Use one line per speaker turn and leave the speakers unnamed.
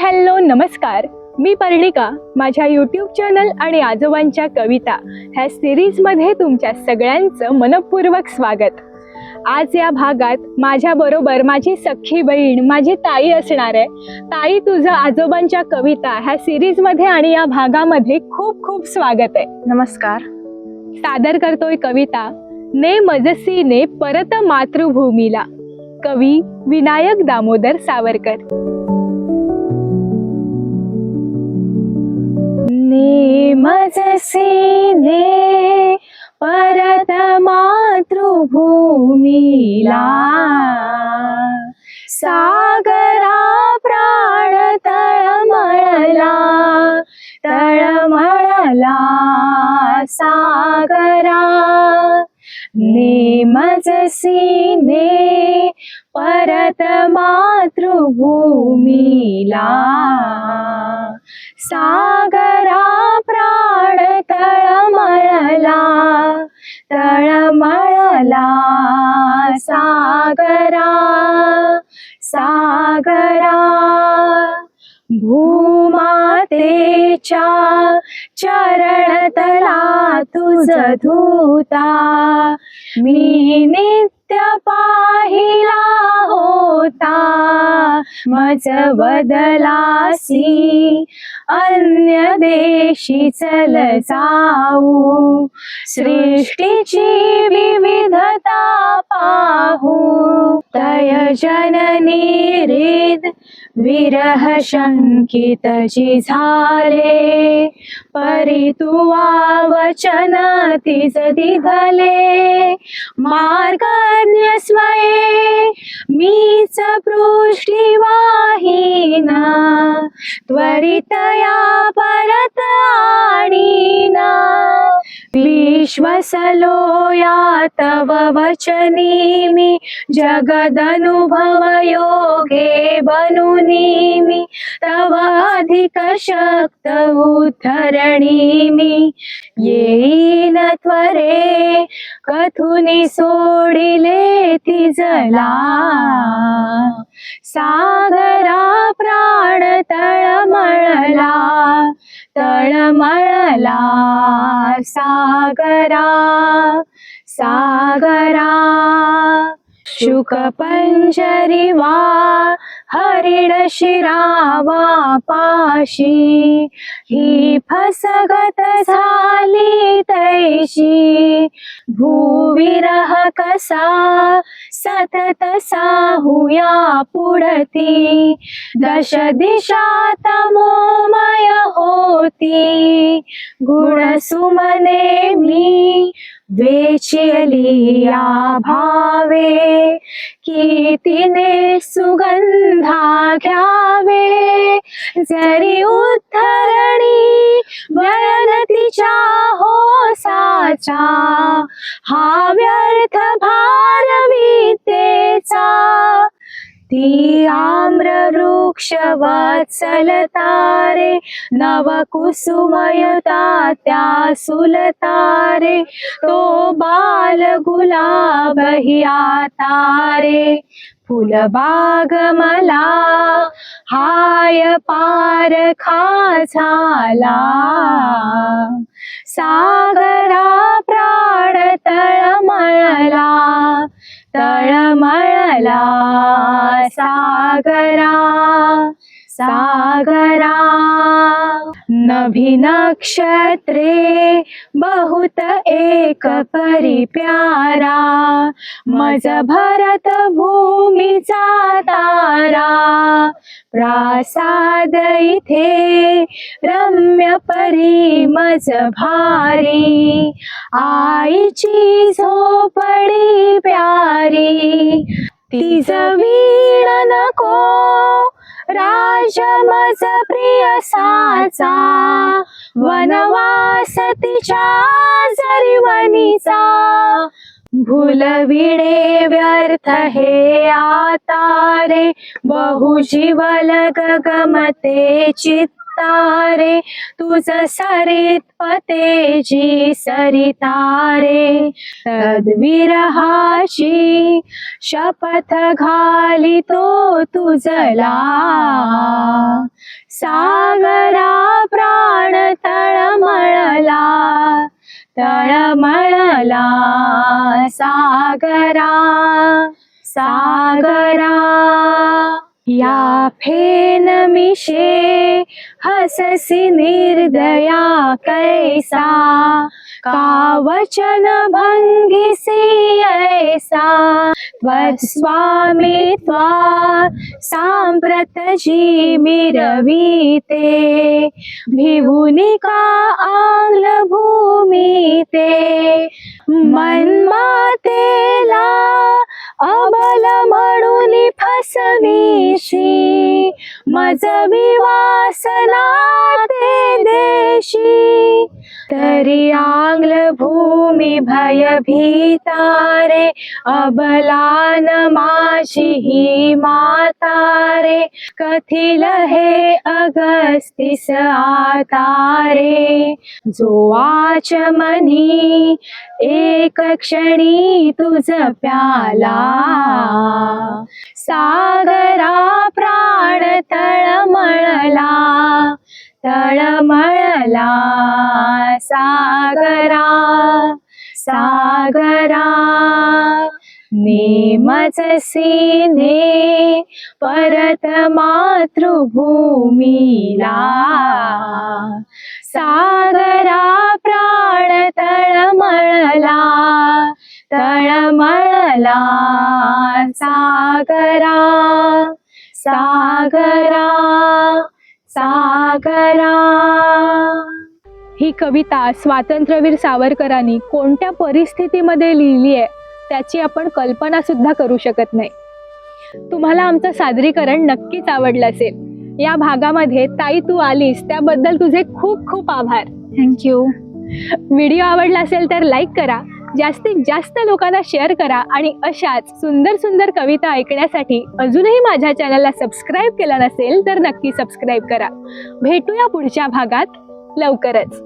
Hello नमस्कार, मी पर्णिका. माझ्या YouTube channel आणि आजोबांच्या कविता ह्या सिरीजमध्ये तुमच्या सगळ्यांचं मनपूर्वक स्वागत. आज या भागात माझ्या बरोबर माझी सख्खी बहीण माझी ताई असणार आहे. ताई, तुझं आजोबांच्या कविता ह्या सिरीजमध्ये आणि या भागामध्ये खूप खूप स्वागत आहे.
नमस्कार.
सादर करतोय कविता ने मजसीने परत मातृभूमीला. कवी विनायक दामोदर सावरकर. ने मजसीने परत मातृभूमीला, सागरा प्राण तळमळला, तळमळला सागरा. ने मजसीने परत मातृभूमीला, सागरा प्राण तळमळला, तळमळला सागरा, सागरा. भूमातेच्या चरणतला तुझ धूता, मी नित्य पाहिला होता. मज बदलासी अन्य देशी चल जाऊ, सृष्टीची विविधता पाहू. तय जननी हृद विरह शंकित जी झाले, परी तुवा वचन तिज दिधले. मार्गज्ञ स्वये मीच पृष्ठीवाहीन, त्वरितया परत आणीना. विश्वसलो या तव वचनी मी, जगदनुभव योगे बनुनी मी. तव अधिक शक्त उद्धरणी मी, येईन त्वरे कथुनी सोडिले तिजला. सागरा प्राण तळमळला, तळमळला सागरा, सागरा. शुक पंजरी वा हरिण शिरावा पाशी, ही फसगत झाली तैशी. भूविरह कसा सतत साहुया पुढती, दश दिशा तमोमय होती. गुण सुमने मी वेचिली या भावे, की तिने सुगंधा घ्यावे. जरी उद्धरणी व्यनतीच्या होसाचा, हा व्यर्थ भार विद्येचा. ती आम्र वृक्ष वत्सलतारे, नव कुसुमयुता त्या सुलतारे. तो बाल गुलाब ही आतारे, फुलबाग मला हाय पारखा झाला. सागरा प्राण तळमळला, तळमळला सागरा, सागरा. नभी नक्षत्रे बहुत एक परी प्यारा, मज भरत भूमीचा तारा. प्रासाद इथे रम्य परी मज भारी, आईची झोपडी प्यारी. तिज वीण नको राज मज प्रिय साचा, वनवास तिच्या जरीवनीचा. भूलविणे व्यर्थ हे आता रे, बहु जीवल गगमते चित्त माता रे, तुझ सरित पतेची सरिता रे. तद्विरहाची शपथ घालितो तुझला, सागरा प्राण तळमळला, तळमळला सागरा, सागरा. या फेन मिशे हससी निर्दया कैसा, का वचन भंगिसी ऐसा. त्वत्स्वामित्वा सांप्रत जी मिरविते, भिवुनिका आंग्ल भूमीते. मन्मातेला अबल म्हणून फसवीशी, मज विवासना ते देशी. तरी आंग्ल भूमी भयभीता रे, अबलान माझी ही माता रे. कथिल हे अगस्तीस आता रे, जो आचमनी एक क्षणी तुझ प्याला. सागरा प्राण तळमळला, तळमळला सागरा, सागरा. नेमचसी ने परत मातृभूमीला, सागरा प्राण तळमळला, तळमळला सागरा, सागरा, सागरा. ही कविता स्वातंत्र्यवीर सावरकरांनी कोणत्या परिस्थितीमध्ये लिहिली आहे त्याची आपण कल्पना सुद्धा करू शकत नाही. तुम्हाला आमचं सादरीकरण नक्कीच आवडलं असेल. या भागामध्ये ताई तू आलीस त्याबद्दल तुझे खूप खूप आभार.
थँक्यू.
व्हिडिओ आवडला असेल तर लाईक करा, जास्तीत जास्त लोकांना शेअर करा आणि अशाच सुंदर सुंदर कविता ऐकण्यासाठी अजूनही माझ्या चॅनलला सबस्क्राईब केलं नसेल तर नक्की सबस्क्राईब करा. भेटूया पुढच्या भागात लवकरच.